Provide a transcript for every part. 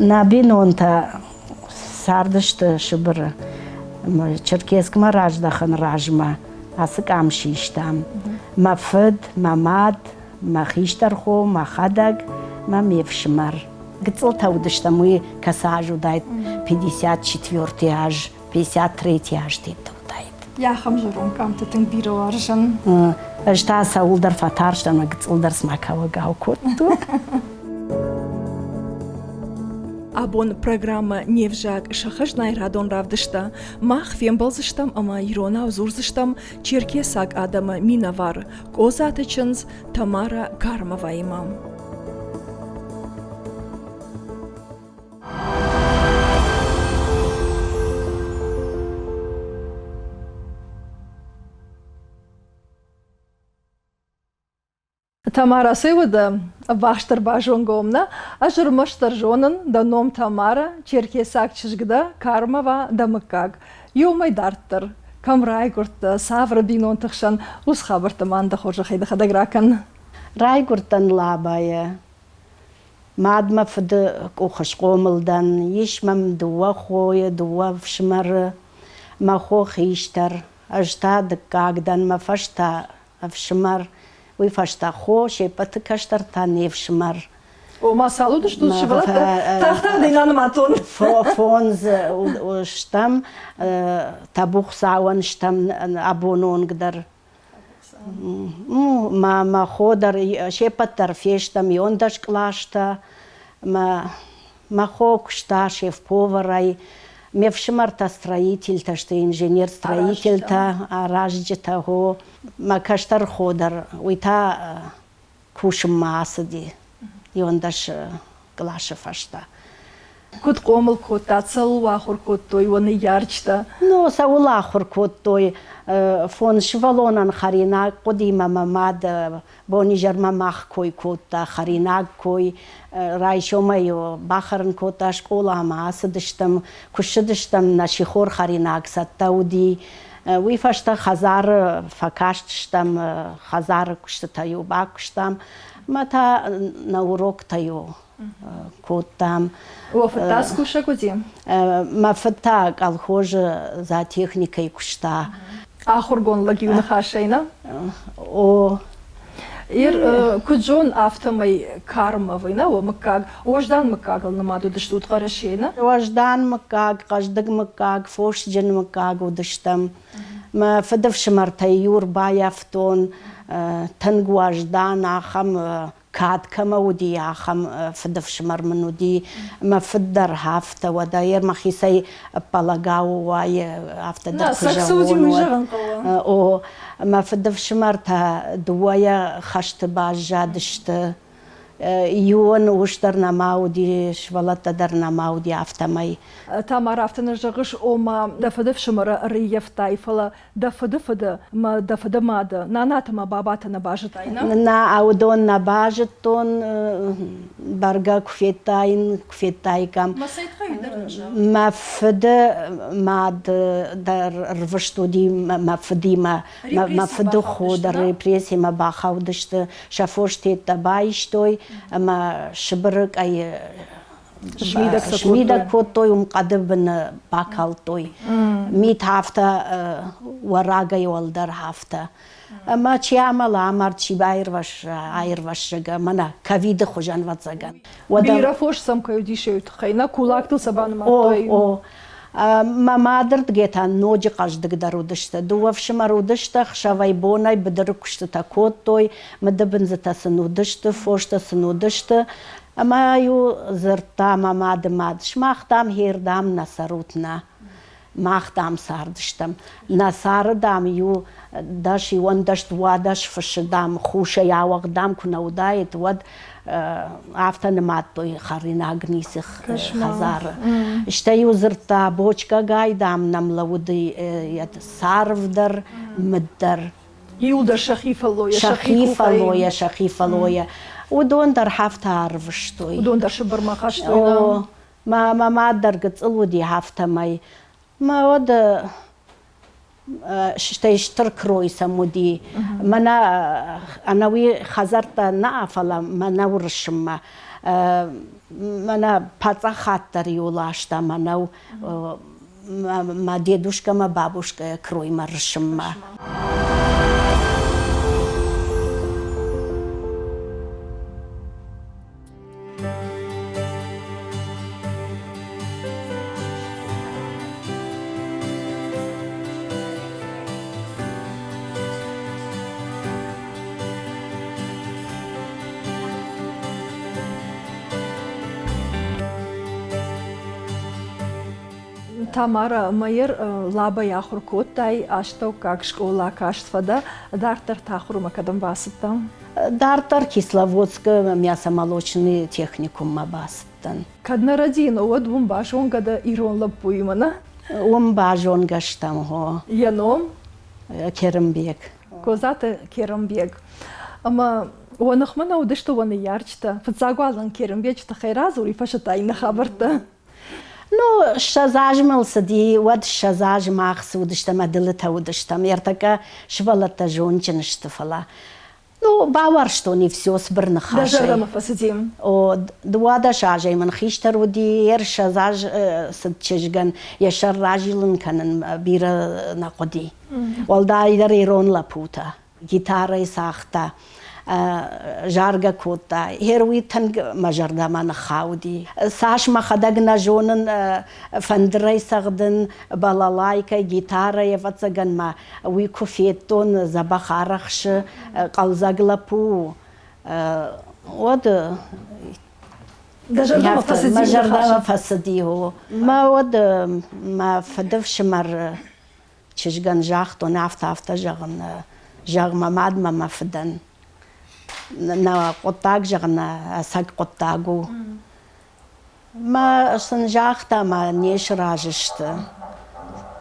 набин онта сардышты шыбыр черкескма раждахын ражма асык амшиштам. Ма фыд, ма мад, ма хиштархо, ма хадаг, ма мевшмар. Гцл таудыштам уи касажу дайт 54 аж, 53 аж тету дайт. Яхам журун камтытын биро аржан. Ажта саулдар фатарштан гцлдар смакава гаукотту. Абон программа «Не'взаг» шахажнай радон равдышта, мах фембәлдзыстæм ама иронау дзурдзыстæм черкесаг адәмы минәвар, Къозаты чындз Тамара Кармоваимæ. Тамара сывыда баштар бажон гомна, ажыр мыштар жонын да ном Тамара черкесаг чыжгда Кармова да мыккаг. Юмай дарттыр, камрай гуртты, савры бинон тықшан ұз хабыртыман да хожы хайды хадагракан. Рай гурттан лабая. Мадма фыды кухыш қомылдан, ешмам дуа хойы, дуа вшмары, махо хиштар, ажта дыккагдан, мафашта вшмар. Уи фашта хо, шепаты каштарта невшмар. О, масалу дыш тут шыбылат, тахтар дейнаны матон. Фонз штам, табух сауан штам абонунгдар. Ма ходар, шепаттар фештам, йондаш клашта, ма хо кшта шеф-поварай, мевшмарта строитель-та, что инженер-строитель-та, раджы-та го. Ма каштар ходар, уйта кушым масыди, йондаш клаша фашта. Кут комыл котта, цалуахур коттой, оны ярчта. Ну, саулахур коттой, фон швалонан харинак, подима мамад, бонижар мамах кой котта, харинак кой, райшомайо, бахарн котта, школа масыдыштам, кушыдыштам, нашихор харинак саттауди, уи фашта хазар факаштштам, хазар куштатаю бакштам, мата на урок таю коттам. Уафта скуша коди? Мафта колхоза за техникой кушта. Ахургон лагиуна хашейна? О. Ир куджон автомай Кармовайна, о мыккаг, ождан мыккагыл намаду дыштут харашейна? Ождан мыккаг, каждык мыккаг, фошджен мыккаг удыштам. Ма фыдывшымартай юрбаяфтон, тангу ождан ахам кадкама уди ахам фыдывшымар мануди, ма фыддар хафта вада, ер махисай палагау вай автодар кужавон. О, ма фыдывшымарта дуая хашты бажадышты, юон уштар намауди, швалатадар намауди автомай. Тамара автоныр жағыш ома дафыдывшымары рыев тайфала, дафыды-фыды, ма дафыды-мады, нанатыма бабатына бажытайна? На аудон на бажытон, барга куфетайкам. Масайтха юдырынжа? Ма фыды мад дар рвыштуди, ма фыдима, ма фыды хода, репрессия ма бахаудышты, шафоштет табайштой, ма шыбырык ай шмидак коттой умқадыбын бакалтой. Мит хафта варагай олдар хафта. Ма чиамала амар чиба айырвашыга, мана ковиды хожан ватсаган. Бира фош самкаю дишеют хайна, кулактыл сабаны маттой. О, мамадырд гетан ноджи каждыгдар удышты. Дуавшымар удышты, хшавай бонай бідірі күшті та коттой, мыдыбын зытасын удышты, фоштасын удышты. Ама ю зырта мамады мадыш, мақтам хердам насарутна. Мақтам сардыштам. Насарыдам ю даш иондаш дуадаш фышыдам, хуша яуагдам кунаудайт, вад автономаттой харинагнисых хазары. Іште ю зырта бочка гайдам намлауды сарвдар, мыддар. Юлда шахифалоя, шахифалоя. Удондар хафта арвыштой. Удондар шыбырмахаштой. Мамадар гыцылуди хафта май. Ма ода штайштыр кройса муди. Мана анауи хазарта наафала мана урышымма. Мана паца хаттар юлашта манау ма дедушка, ма бабушка крой маршма. Тамара, майер лаба яхур коттай, аштау как школа каштвада, дартар тахурума кадам басыттан? Дартар Кисловодска мясомолочный техникум басыттан. Кадна радин, оад вум башон гада ирон лапуимана? Ум бажон гаштам го. Яном? Керембек. Къозаты Керембек. Ама уанахмана удышта уаны ярчта, фацагуалан Керембечта хайразури фашатай на хабарта. Ну, шазажмался ди, вот шазажмахс удышта мадылыта удыштам, яртака швалата жончинышты фала. Ну, бавар, что не все сбрны хашай. Даже рама посадим. О, дуада шажай, ман хиштар уди, шазаж садчежган, яшар ражилын канын бира на коди. Олда идар ирон лапута, гитара и сахта. Жарга кота, херуитан мажарда на хауди. Саш махадагна жонын фандрай сагдын балалайка, гитара евацаган ма уикуфеттон забахарахшы қалзаглапу. Вот мажарда фасадио. Ма вот ма фадавшмар чижган жахтон афта жагын жаг мамад мама фадан. На котаг жагна саг котагу. Ма санжахта ма нешражышты.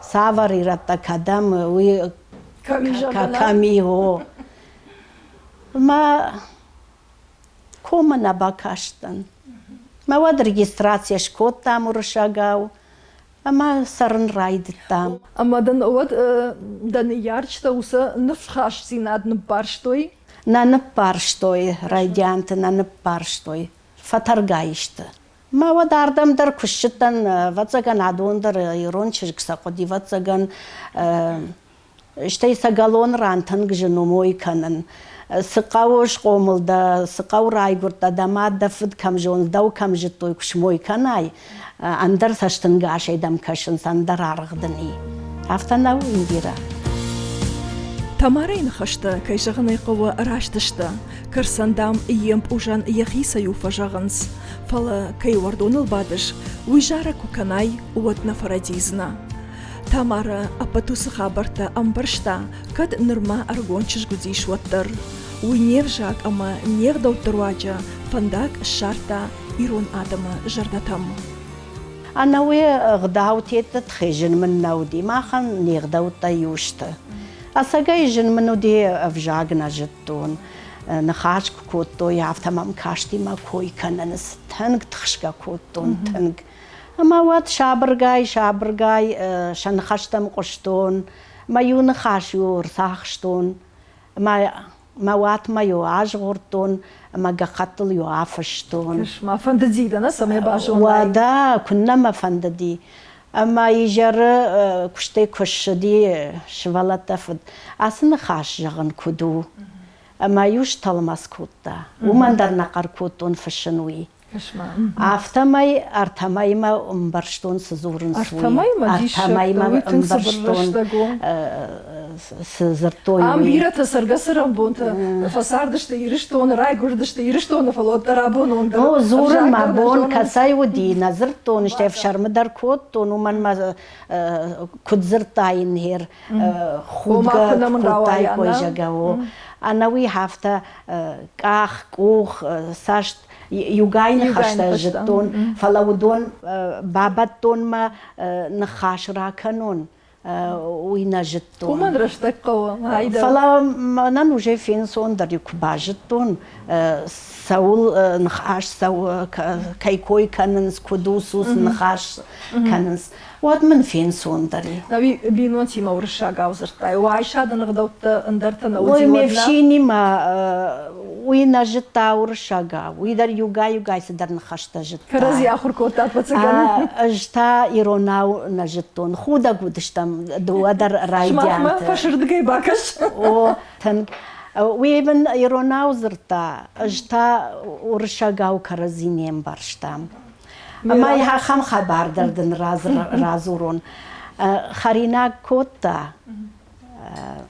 Саварирата кадам уи камио. Ма кома на бакаштан. Ма вад регистрация шкот там уршагау. Ама сарн райд там. Ама дан оад дан ярчта уса нафхаш синад набарштой. На напарштой, радианты на напарштой, фатаргаишты. Ма вот ардамдар кушчитан, вацаган адондар ирон чижгсакоди, вацаган штейса галон рантан гжину мой канан. Сыкауш комылда, сыкау райгурта, дамадда фыд камжон, дау камжитой куш мой кәнай. Андар саштын гашай дам кашын сандар аргдыни. Автанау индира. Тамарәй нахашта, кайжағын айқуы раштышта, Кәрцәндам мпъузән йәхицәй фәзәгъынц, Фәләй уәрдоныл бадыс, уйжара кәнай уәтна фәрәдийдзынә. Тамара апатусы хабарта бамбәрста, кад нырма аргончыш гудиш ваттыр. Не Не'взаг ама гъдәутты руаджы, фәндаг ссардта ирон адәмы жардатам. Анауи гъдәутты тхежин мен науди, махан не гъдәутты юшты. Асагай жин менуди авжагна життун, нахашк коттой автомам кашти ма кой кананс танг тхшка коттун танг. Ама вот шабргай шанхаштам коштун, маю нахашюр сахштун, ма ват маю ажгуртун, ма гахатл ю афштун. Ма фандадида на саме бажон. Вада кунна ма фандади. Ама ижары куштай кушди швалата фуд. Асын хаш жагын куду. Ама юш талмас кутта. Умандар нақар кутун фшынуи. Автомай артамайма умбарштон сызурын суи. Артамайма умбарштон сызыртой. Амбирата саргасырам бонта. Фасардышта ирыштон, райгурдышта ирыштон фалоттарабон онда. О зурын ма бон касай уди назыртон штеф шармыдар коттон уман ма кудзыртайын хер худга куттай койжагао. Анауи хафта ках кух сашт югайны хашта житон фалаудон бабаттон ма нахашра канон уйна житон. Куман раштаккова айда. Фала манан уже фенсон дар юкба житон саул нахаш сау кайкой кананс кудусус нахаш кананс. Вот мен фенсон дари. Нави бинон тима уршага узыртай. Уайшадан гъдәутты ындарта на ой мевшини ма уйна жытта уршага, уйдар югай сыдарны хашта жытта. Караз яхур котат пацаган. Жта иронау на жыттон, худа гудыштам дуадар райдянты. Шмахма фашырдыгай бакаш. О, тан, уйбен иронау зырта, жта уршагау каразинем барштам. Май хам хабардардын разурон. Харина котта.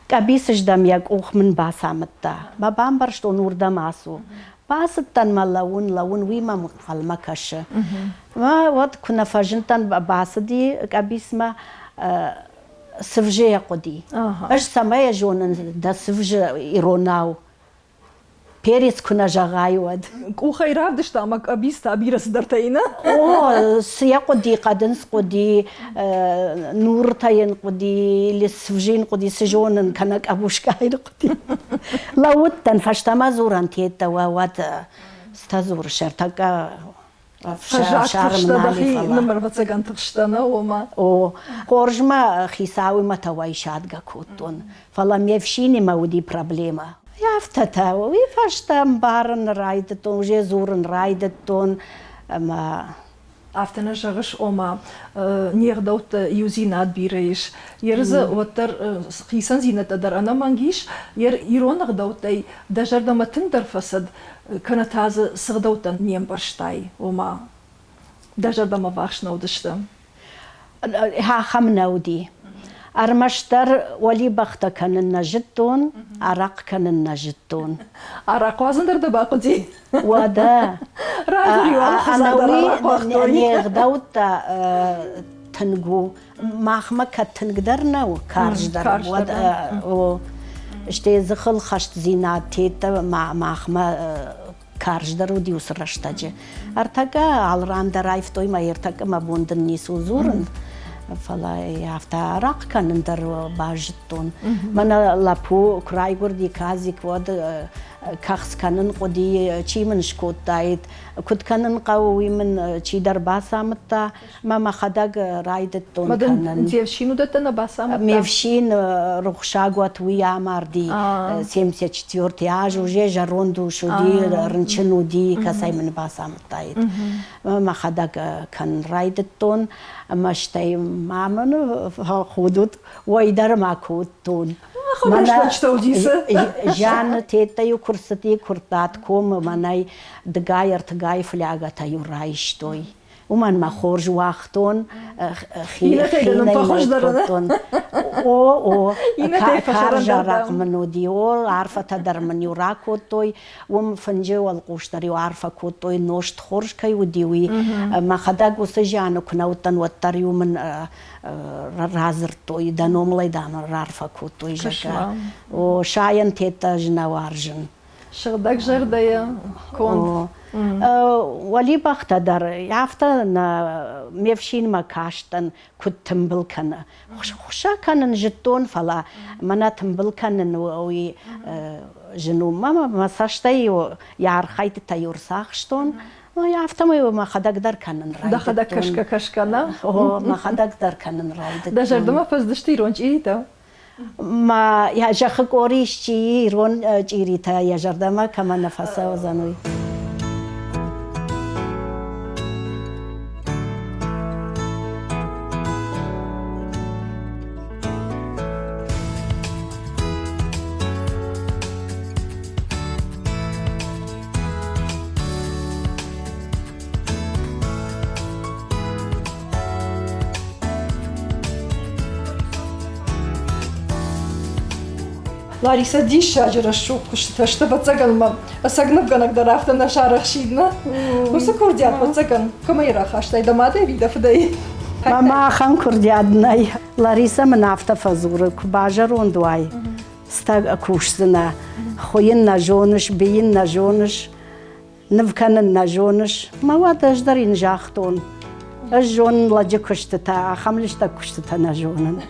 Кабисыждам як ухмын басамытта. Бабам барштон урдам асу. Басыттан ма лаун уймам қалма кашы. Вот кунафажынтан басыди кабисма сывже қоди. Аж самая жонын да сывже иронау. Перец куна жағайуад. Ухай равдысты абиста абирасы дартайна. О, сия қоди, қадынс қоди, нур тайын қоди, или сывжин қоди, сыжонын канак абушкайры қоди. Лауыттан фаштама зуран тетта вауад стазур шартака шармнали фала. Номер бацаган тықштана ома. О, қоржма хисауи матавай шадга коттон. Фала мевшини мауди проблема. Яфтата, ви фаштам барын райдытон, уже зурын райдытон. Афтана жағыш ома неғдауты юзинат бирейш. Ерзі оттар хисан зинатадар ана мангиш, ер иронағдаутай дажардама тындар фасад канатазы сығдаутан нем барштай ома. Дажардама вахшнаудышты. Хахам науди. Армаштар вали бахта канынна жыттон, арақ канынна жыттон. Арақ вазындырды бақыди. Вада. Анауи неғдаутта тынгу. Махма каттынгдарнау карждар. Іште зықыл хашт зина тетті махма карждар уди усыраштаджы. Артага алрандар айфтойма ертага мабондын несу зурын. Фәләй афта арақ канындар бажыттон. Мана лапу крайгурди казик вад кахс канын қоди чимын шкоттайд. Куд канын қауимын чидар басамытта. Мама хадаг райдыттон канын. Мадан девшину даттана басамытта? Мевшин рухшагуат уямарди. 74 аж уже жаронду шуди, рынчынуди касаймын басамыттайд. Мама хадаг кан райдыттон. Маштай маманы худут уайдар макуттон. Жаны теттаю курсыты куртат комы манай дгайыр тгай флягата юрайштой. Уман махорж уахтон хинай майтоттон. О, каржарақ mëнуди, о, арфатадар мën юракоттой, ум фынжы ол қуштари арфа коттой ношт хоршкай удиуи. Махадаг усы жаны күнауттан уаттар юмын разыртой, даномлай дамы арфа коттой жака. О, шайын тетта жына варжын. Шығдаг жардая кон. Вали бақтадар, яфта на мевшин макаштан куд тымбыл каны. Хуша канын жыттон фала, мана тымбыл канын уи жыну. Мама масаштай ярхайды тайурсақштон. Яфта мы махадагдар канын райды. Дахадак кашкана? О, махадагдар канын райды. Да жардама паздышты иронч ирита? Ма я жахык оришчи ирон ирита, я жардама кама нафаса озануй. Лариса диша жырашук кушта что бацаганма асагнып ганагдар афтана шарахшидна усы курдят бацаган камайра хаштай дамаде видафдай Мама хан курдяднай Лариса манафта фазуры кубажарон дуай ста кушсына хоин на жоныш бейин на жоныш нывканын на жоныш мавада ждарин жахтон жон ладжы куштыта хамлишта куштыта на жонын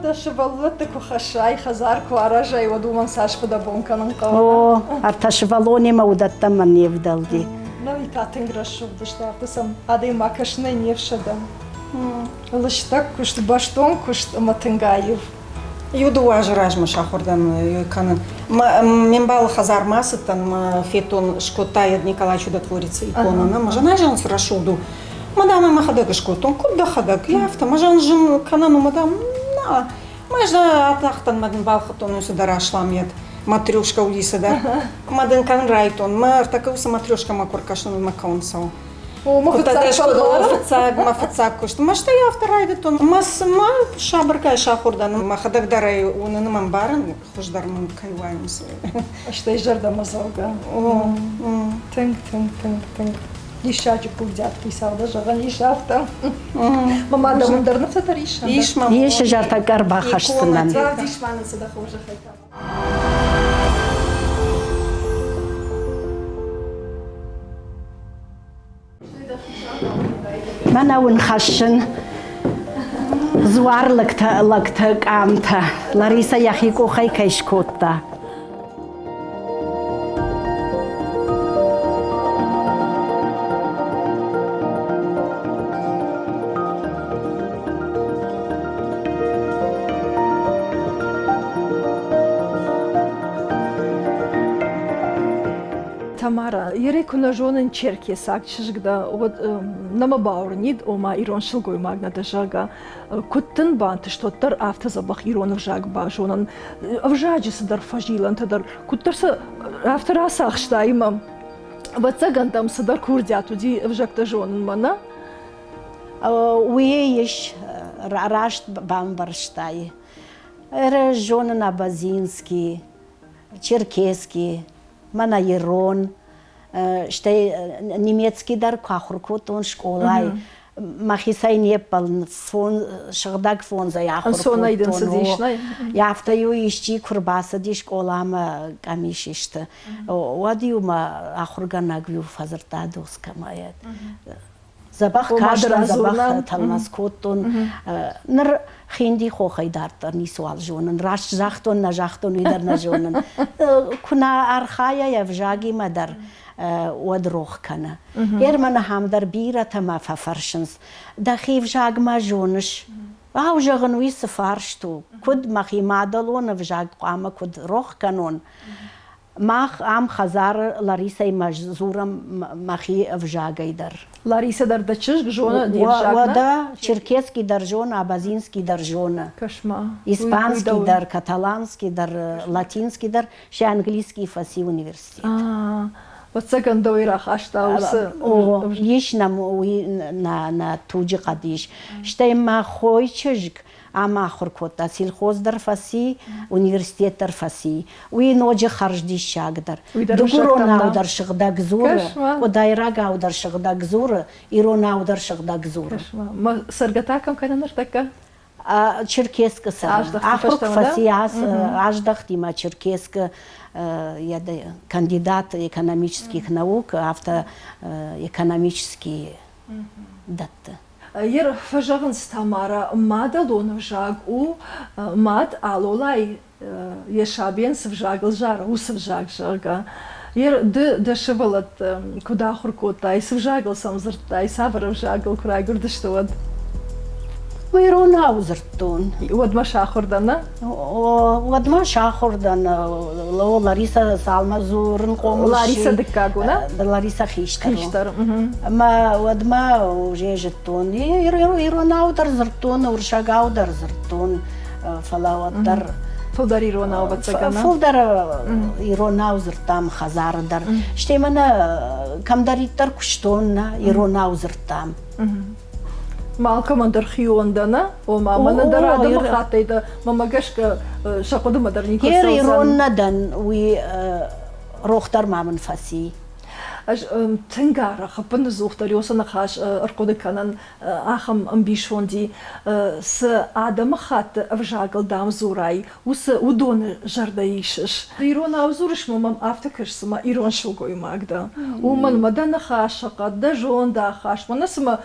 Да шываллыты кухашай хазар куаражай одуман сашпыда бонканын кавна. О, арта шывалони маудатта маневдалди. Ну и татын грашук дыштартысам адәмы акашнай невшада. Лыштак кушт баштон кушт матынгаев. Юду ажыражмы шахурдан канын. Мен бал хазармасытан фетон шкотает Николай Чудотворец иконына. Мажана жан срашуду. Мадам махадак шкотон куда хадак яфта. Мажан жан канану мадам на. Мажа атахтан мадам балхатон усударашлам матрюшка улиса да. Мадам кан райтон. Ма такауса матрюшка макуркашну макаунсау. Мафацак кушт. Машта яфта райдатон. Мас ма шабркай шахурдан. Махадак дарай унын мамбаран хуждармын кайваймс. Аштай жарда мазалга. Тынг. Ишачы пулдят писалда жаган ишафта. Мама да мындарны сатариша. Еші жарта гарба хаштынан. Ишманы сада хожа хайта. Мен ауын хашын зуарлыкты камта. Лариса яхико хай кайшкотта. Тамара, ере күні жонын черкесаг чыжгда, нама баурнид, ома ирон шылгой магнада жага, күттін банты, штоттар автозабах иронов жаг ба жонын, авжаджысыдар фажилан тадар, күттарса автораса ақштайма, ватсаган там сыдар курдяту ди авжакта жонын мана? Уе еш рашт бамбәрштай, жонын абазинский, черкесский, мана ирон, штай немецкий дар кахуркотон школай, махисай непал фон шагдаг фон за яхуркотон. Яфтаю ищи курбаса ди школама камишишта. Вадиума ахурганагвю фазарта доскамает. Забах кашта, забах талмаскотон. Нар хинди хохай дартар нисуал жонын. Раш жахтон на жахтон видар на жонын. Куна архая я вжаги мадар уадрох кана. Ермана хамдар бира тама фафаршынс. Дахи вжаг ма жоныш. Ау жагын уисы фаршту. Куд махи мадалон вжаг қама куд рох канон. Мах ам хазар Лариса и мажзурам махи вжагайдар. Лариса дар да чыжг жона держагна? Вада черкесский дар жона, абазинский дар жона. Кашма. Испанский дар, каталанский дар, латинский дар, ще английский фаси университет. Вот цаган дойрах аштаусы. Еш на туджи қадиш. Штай ма хой чыжг. Ама хуркота сельхоз дар фаси, университет дар фаси. Уи ноджи харжди шагдар. Дугуронау дар шагдаг зура, одайрагау дар шагдаг зура, иронау дар шагдаг зура. Ма саргатакам кананар така? Черкеска сара. Ахрук фаси аждахтима черкеска кандидат экономических наук, автоэкономический датты. Ер фажагъынц Тамара мадалон вжаг у мад алолай ешабен свжагл жара у свжаг жага. Ер да шевалат куда хуркота и свжагл сам зрта и савар вжагл край гурдыштуад. Иронау зртон. Уадма шахурдана? Уадма шахурдана. Лариса салма зурн комуш. Лариса дыкагуна? Лариса хиштар. Ма уадма уже жетон. Иронау дар зртон, уршагау дар зртон. Фалауат дар. Фулдар иронау бацагана? Фулдар иронау зртам хазар дар. Штемана камдариттар куштонна иронау зртам. Малка мандархиондана, о мамана дарада махатайда, мамагашка шакода мадарника салзан. Ер ироннадан уи рохтар маман фаси. Аж тынгара хапын зухтар йосана хаш аркода канан ахам амбишонди с адама хат вжагал дам зурай ус удон жардаишш. Ирона авзуриш мамам автакашсма ирон шулгой магда. Уман мадана хашака да жон да хаш манасма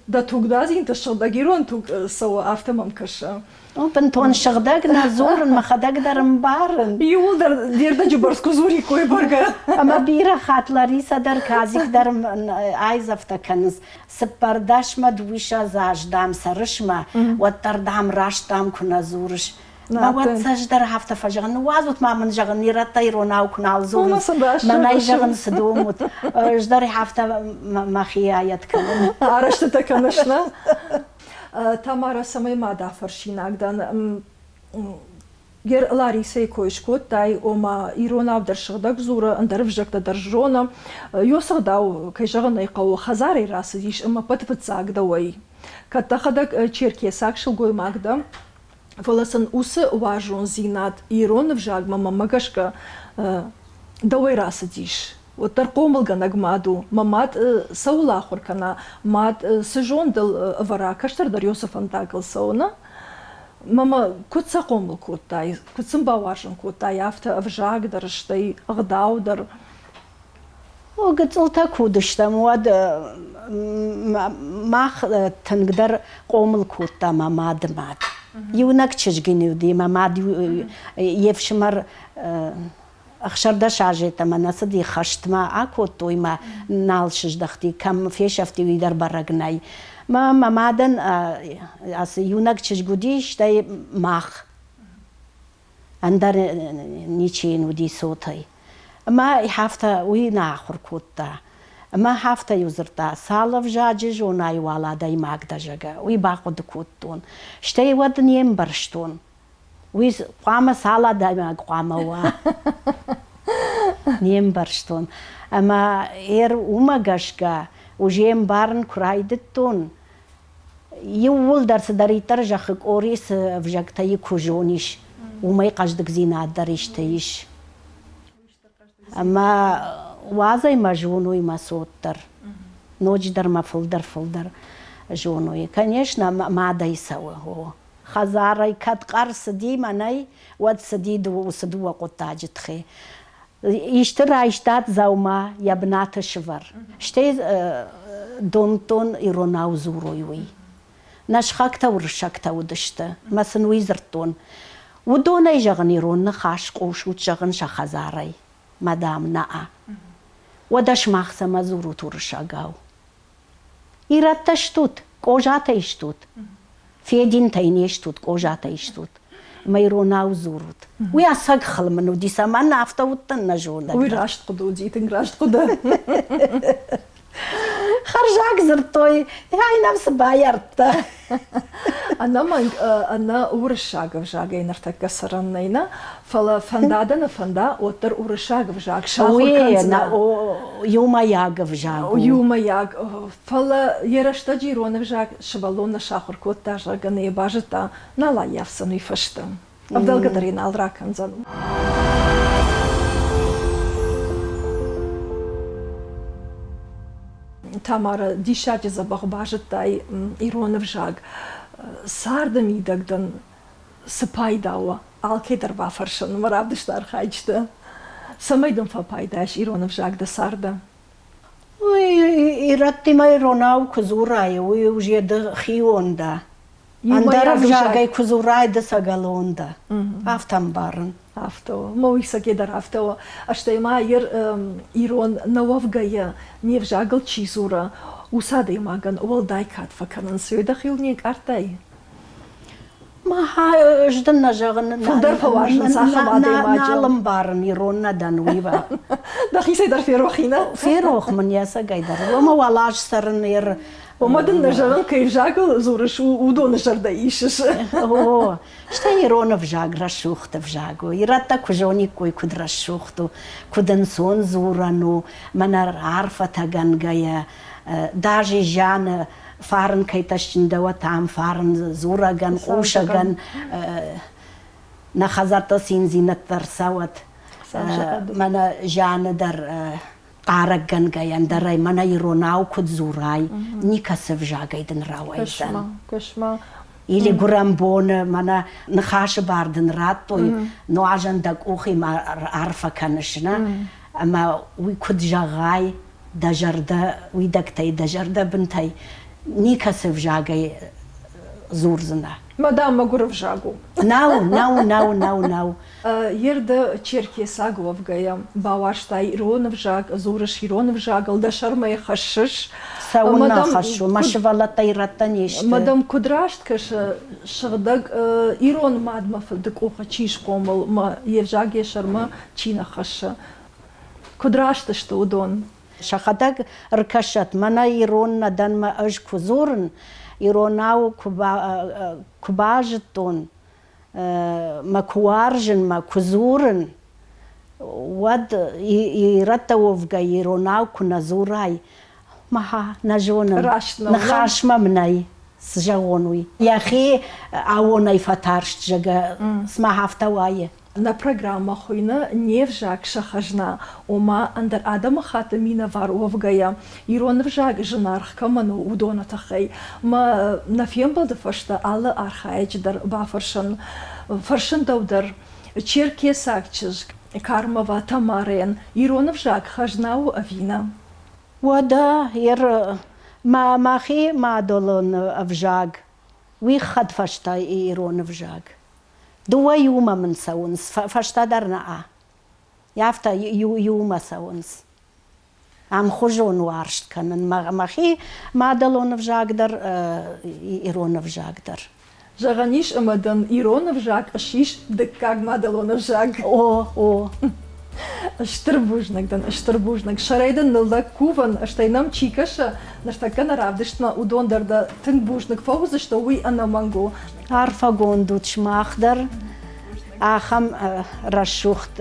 да тугдазин ташда гирон туг сава автомам каша. Опен тон шагдаг на зорн махадаг дарм барн. Юлдар дерда жубарску зури кой барга. Ама бира хат Лариса дар казик дарм айзафтаканс. Сапардашма двиша заждам сарышма. Ваттардам раштам куна зурш. ما واتسجدر هفته فجعن وازوت ما من جعن يرتا يروناو كنال زوم ما نيجعن سدومت جدر هفته ما خيايت كلام عرشت تكنشنا Тамара самай мада фаршинагдан гер Ларисей койшкот тай ома иронау даршыгдаг зура андарып жакта даржона ёсагдау кайжаган айкау хазари расы диш ама патпцагда ой каттахадак черкесаг шылгой магда воласан усы важон зинат ирон вжаг мама магашка давай расы диш вот таркомылга нагмаду мамат саулахур кана мат сжондал вара каштардар Йосиф антакл сауна мама кутса комыл кутай кутсым бавашын кутай авта вжаг дарштай гъдәутты о гцылта кудыштам вад мах тангдар комыл кута мамад мад юнак чыжгиневди мамад евшмар أخشردا شاجتا ما نصدي خشتما أكو تويما نالشش دختي كم فيشفتي ويدر برقناي ما مادن أس يونك تشجوديش تاي ماخ أندر نيشين ودي صوتي ما يحفتا وينا آخر كوتا ما حفتا يوزرتا سالف جاجي جوناي والا داي ماك داجاga ويباقود كوتون شتاي ودن يمبرشتون ويس قام سالا دايما قام وا نيمبرشتون اما умагашка уже барн крайдеттон يول درس даритар жахык орис вжактай кужониш умай каждык зина дариштайиш ама вазай мажунуй масоттар ночь дарма фылдар жонуй конечно мадай сау خزاري كاتقار سدي مناي واد سديد وسدوا قطاج تخي يشترى اشتات زوما يبنات شفر شتي دونتون иронау زوروي نشخكتا ورشكتا ودشتا مثلا ويزرتون ودونا يجغن يرون خاش قوش وتجغن شخزاري مدام نا ودش مخسا مزورو تورشاغاو يرتشتوت قوجاتا يشتوت فيدين تاينيشتوت قوجاتا يشتوت ما يروناو زورت ويا ساق خلمنو دي سامان نافتا وطن نجونا ويراشت قدو جيتن راشت قدو خرجاك زرتوي هاي نفس بايرتا أنا ورشاق وجاق ينرتك سرنينا فلا فندادنا فندا وتر ورشاق وجاق شاوي يوما ياق وجاق يوما ياق فلا يرشتا جيرون وجاق شبالون شاخر كوتا جاق نيباجتا نالا يفسن يفشتا أفضل قدرين الراكن زنو Тамара дишаджи забахбажтай ирон вжаг сарда мидагдан сапайдауа алкедар вафаршан маравдыштар хайчта самайдан фапайдаш ирон вжаг да сарда ой иратти май ронау кузурай ой уже да хионда андара вжагай кузурай да сагалонда автам барн авто моиса кедар авто аштайма ирон нававгая не вжагал чизура усада имаган олдай катфа канан сөйда хилник артай ما جدنا جغن فندر فواشن صاحب عدي نعلم بارن يرونا دانويبا دخي سيدر في روحينا في روح من ياسا قيدر وما ولاش سرنير وما دنا جغن كيف جاقل زورش ودون جردا ايشش اوه شتا يرونا في جاق رشوخت في جاقو يراتا كجوني كوي كد رشوختو كدن سون زورانو منار عارفة تغنغايا داجي جان فارن كيتشندوا تام فارن زورغان قوشغان نخزرت سينزينت ترساوت منا جان در قارغان غيان دري منا يروناو كد زوراي نيكسف جاغيدن راويزن كشما или гурамбон мана нхаш барден раттой но ажан даг ухи ма арфа каншна ама уи куд жагай дажарда уи дагтай дажарда бинтай никасев жагай зурзына. Мадам гурвжагу. Нау. Ерді черкесаг вовгая, баваштай иронавжаг, зурыш иронавжаг, алдашармай хашыш. Сауна хашу, машывалатай ратанешті. Мадам кудрашт каш шағдаг ирон мадма фылдық оға чиш комыл, ма евжаг ешарма чина хашы. Кудрашты удон. Шахадаг ркашат, мана ирон надан ма ыж кузурын, иронау кубажытон, ма куаржын, ма кузурын, вад ирата овга иронау куназурай, маха нажонын, нахашма мнай сжагонуй. Яхи ауонай фатаршт жага смахафтавайе. На программах Не'взаг шахажна, ома андер адәмы хаты минәвар овгая, иронавжаг жынарх каману удона тахай, ма на фембәлдзыстæм alle архаечдер бафаршын, фаршын даудер, черкесагчыз, Кармова Тамарæ, иронавжаг хажнау авина. Вада, махи мадолон авжаг, вихад фашта иронавжаг. Дуа юма من ساونس فاشتادرنا يافتا يوما ساونس ام خجون وارشت كانن ماخي ما دلون فجاقدر إيرون فجاقدر جاغانيش امدن إيرون فجاق اشيش دكاق ما دلون فجاق او Штырбужнак. Шарайдан нылда куван, аштайнам чикаша, наштакана равдышна удондарда тынгбужнак фауза, что уй анамангу. Арфагон дучмахдар, ахам расшухт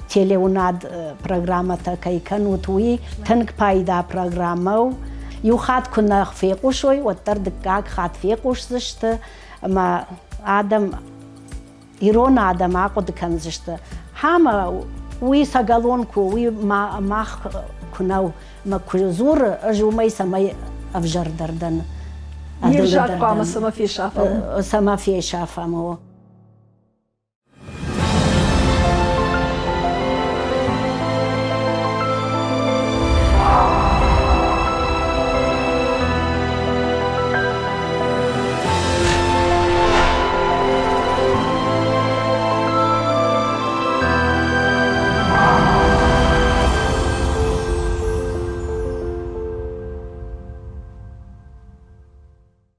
телеунад программата кайканут уй тынг пайда программау. Юхат кунах фекушой, оттар дыкак хат фекушзышты, ма адам ирон адам акудыканзышты. Хама уи сагалонку, уи мах кунау, ма кузур, ажумай самай авжардардан. Не'взаг пама самафе шафам. Самафе шафаму.